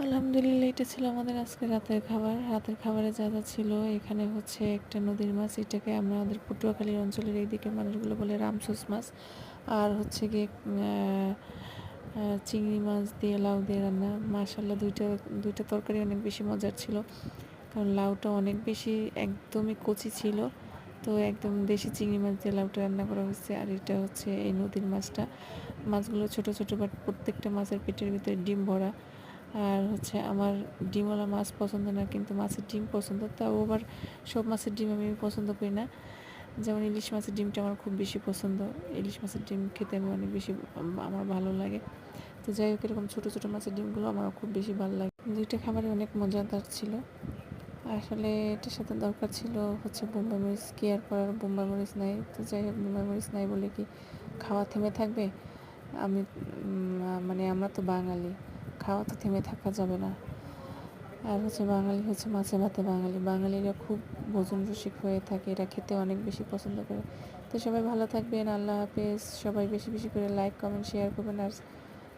আলহামদুলিল্লাহ, এটা ছিল আমাদের আজকে রাতের খাবার। রাতের খাবারে যা যা ছিল, এখানে হচ্ছে একটা নদীর মাছ, এটাকে আমাদের পটুয়াখালী অঞ্চলের এইদিকে মানুষগুলো বলে রামসোস মাছ। আর হচ্ছে গিয়ে চিংড়ি মাছ দিয়ে লাউ দিয়ে রান্না। মাশাল্লাহ, দুইটা দুইটা তরকারি অনেক বেশি মজার ছিল, কারণ লাউটা অনেক বেশি একদমই কচি ছিল। তো একদম দেশি চিংড়ি মাছ দিয়ে লাউটা রান্না করা হয়েছে। আর এটা হচ্ছে এই নদীর মাছটা। মাছগুলো ছোট ছোট, বাট প্রত্যেকটা মাছের পেটের ভিতরে ডিম ভরা। আর হচ্ছে আমার ডিমওয়ালা মাছ পছন্দ না, কিন্তু মাছের ডিম পছন্দ। তাও আবার সব মাছের ডিম আমি পছন্দ করি না। যেমন ইলিশ মাছের ডিমটা আমার খুব বেশি পছন্দ। ইলিশ মাছের ডিম খেতে আমি অনেক বেশি আমার ভালো লাগে। তো যাই হোক, এরকম ছোটো ছোটো মাছের ডিমগুলো আমার খুব বেশি ভালো লাগে। দুইটা খাবারই অনেক মজাদার ছিল। আসলে এটার সাথে দরকার ছিল হচ্ছে বোম্বাই মরিচ, কি আর করার, বোম্বাই মরিচ নাই। তো যাই হোক, বোম্বাই মরিচ নাই বলে কি খাওয়া থেমে থাকবে? আমি মানে আমরা তো বাঙালি, খাওয়া তো থেমে থাকা যাবে না। আর হচ্ছে বাঙালি হচ্ছে মাছে ভাতে বাঙালি, বাঙালিরা খুব ভোজন রসিক হয়ে থাকে, এরা খেতে অনেক বেশি পছন্দ করে। তো সবাই ভালো থাকবেন, আল্লাহ হাফেজ। সবাই বেশি বেশি করে লাইক কমেন্ট শেয়ার করবেন। আর